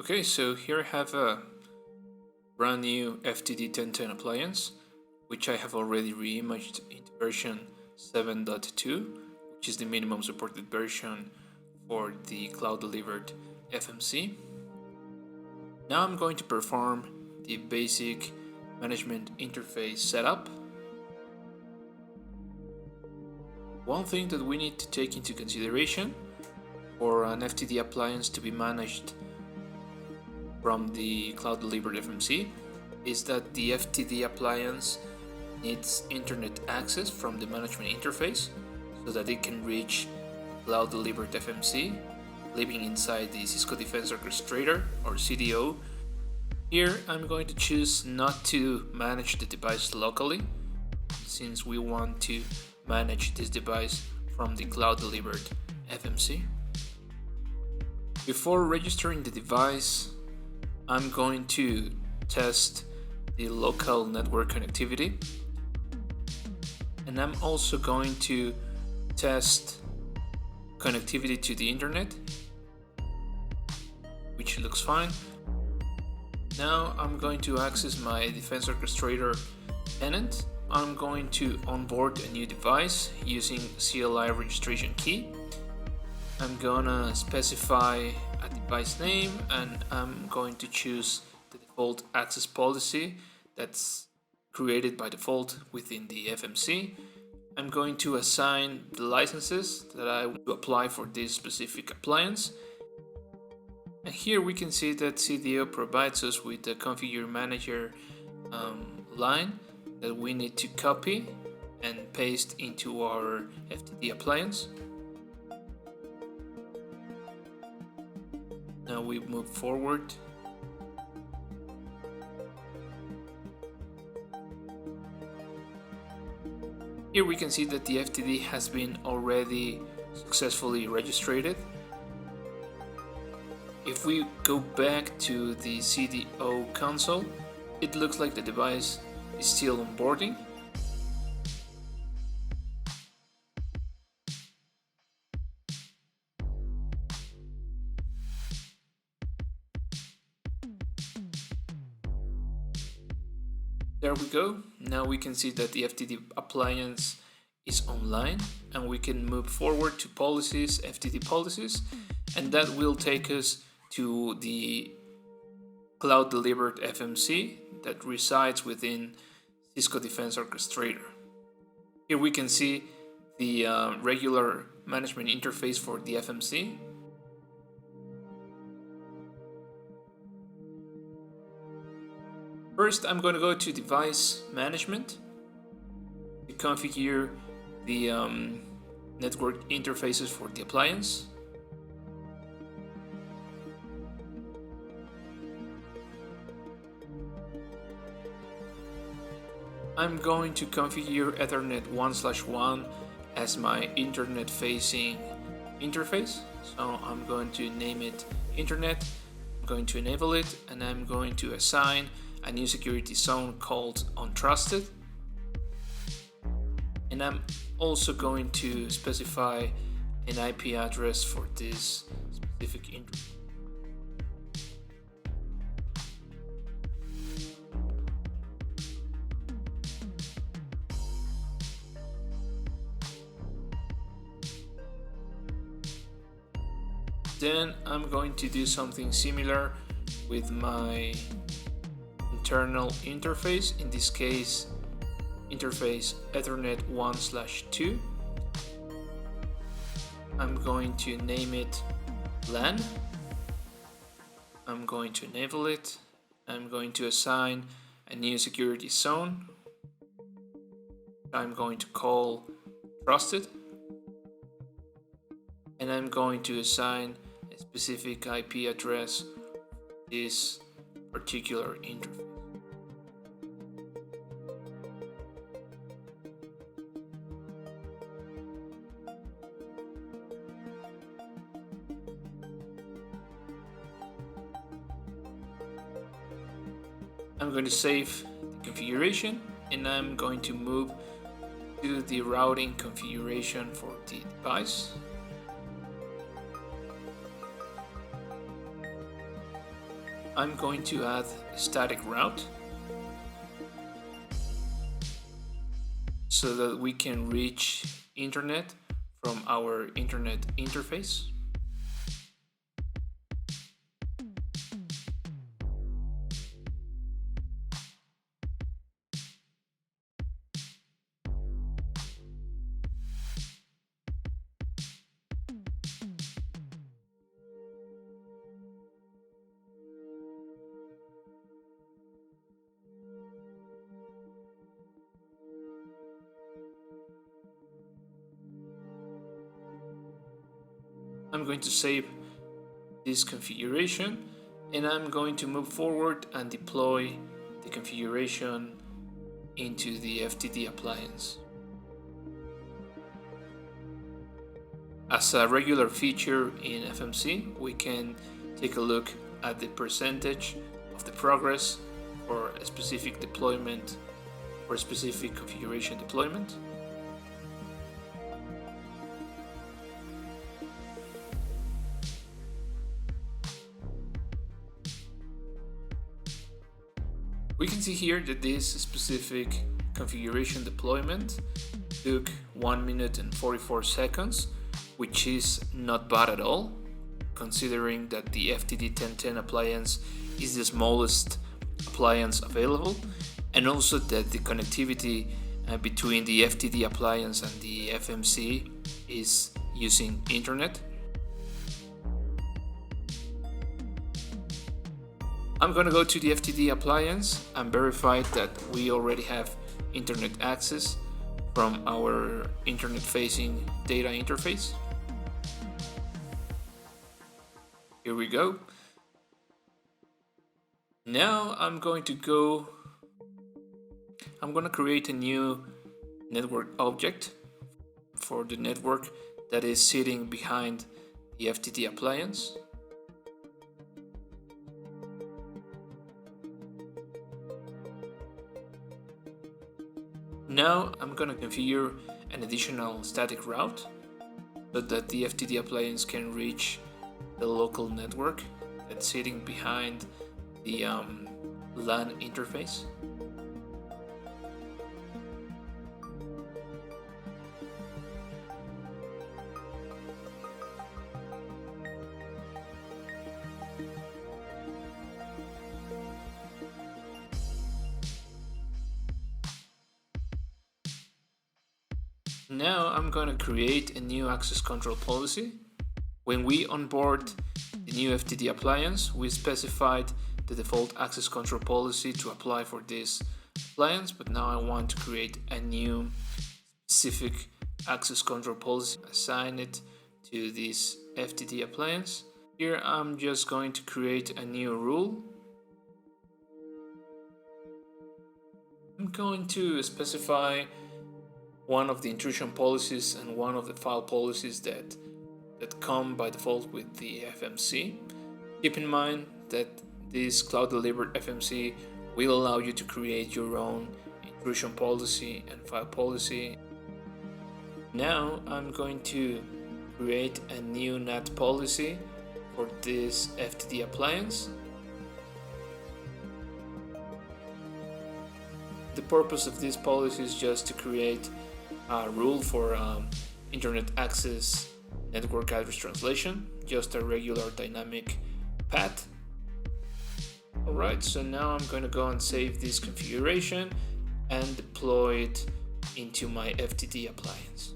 Okay, so here I have a brand new FTD 1010 appliance, which I have already reimaged into version 7.2, which is the minimum supported version for the cloud-delivered FMC. Now I'm going to perform the basic management interface setup. One thing that we need to take into consideration for an FTD appliance to be managed from the cloud delivered FMC is that the FTD appliance needs internet access from the management interface so that it can reach cloud delivered FMC living inside the Cisco Defense Orchestrator or CDO. Here I'm going to choose not to manage the device locally since we want to manage this device from the cloud delivered FMC. Before registering the device, I'm going to test the local network connectivity, and I'm also going to test connectivity to the internet, which looks fine. Now I'm going to access my Defense Orchestrator tenant. I'm going to onboard a new device using CLI registration key. I'm gonna specify a device name, and I'm going to choose the default access policy that's created by default within the FMC. I'm going to assign the licenses that I want to apply for this specific appliance. And here we can see that CDO provides us with the configure manager line that we need to copy and paste into our FTD appliance. Now we move forward. Here we can see that the FTD has been already successfully registered. If we go back to the CDO console, it looks like the device is still onboarding. There we go. Now we can see that the FTD appliance is online, and we can move forward to policies, FTD policies, and that will take us to the cloud delivered FMC that resides within Cisco Defense Orchestrator. Here we can see the regular management interface for the FMC. First, I'm going to go to device management to configure the network interfaces for the appliance. I'm going to configure Ethernet 1/1 as my internet facing interface. So I'm going to name it Internet, I'm going to enable it, and I'm going to assign a new security zone called Untrusted. And I'm also going to specify an IP address for this specific interface. Then I'm going to do something similar with my internal interface, in this case interface Ethernet 1/2. I'm going to name it LAN. I'm going to enable it. I'm going to assign a new security zone. I'm going to call Trusted, and I'm going to assign a specific IP address for this particular interface. I'm going to save the configuration, and I'm going to move to the routing configuration for the device. I'm going to add a static route so that we can reach internet from our internet interface. I'm going to save this configuration and I'm going to move forward and deploy the configuration into the FTD appliance. As a regular feature in FMC, we can take a look at the percentage of the progress for a specific deployment or a specific configuration deployment. We can see here that this specific configuration deployment took 1 minute and 44 seconds, which is not bad at all, considering that the FTD 1010 appliance is the smallest appliance available, and also that the connectivity between the FTD appliance and the FMC is using internet. I'm going to go to the FTD appliance and verify that we already have internet access from our internet-facing data interface. Here we go. Now I'm going to create a new network object for the network that is sitting behind the FTD appliance. Now I'm going to configure an additional static route so that the FTD appliance can reach the local network that's sitting behind the LAN interface. Now I'm going to create a new access control policy. When we onboard the new FTD appliance, we specified the default access control policy to apply for this appliance, but now I want to create a new specific access control policy, assign it to this FTD appliance. Here I'm just going to create a new rule. I'm going to specify one of the intrusion policies and one of the file policies that come by default with the FMC. Keep in mind that this cloud delivered FMC will allow you to create your own intrusion policy and file policy. Now I'm going to create a new NAT policy for this FTD appliance. The purpose of this policy is just to create a rule for internet access network address translation, just a regular dynamic path. Alright, so now I'm going to go and save this configuration and deploy it into my FTD appliance.